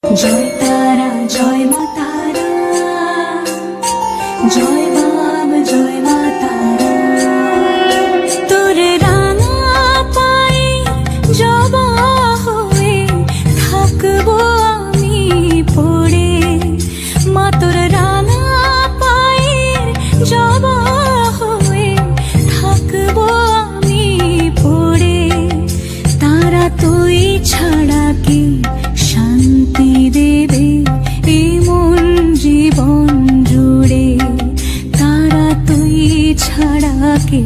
জয় তারা জয় মা তারা, জয় বাম জয় মা তারা। তোর রাঙা পায়ে জবা হয়ে থাকবো আমি পড়ে, মা তোর রাঙা পায়ের জবা হয়ে থাকবো আমি পড়ে। তারা তুই ছাড়া কি শান্তি দেবে এমন জীবন জুড়ে, তারা তুই ছাড়া কে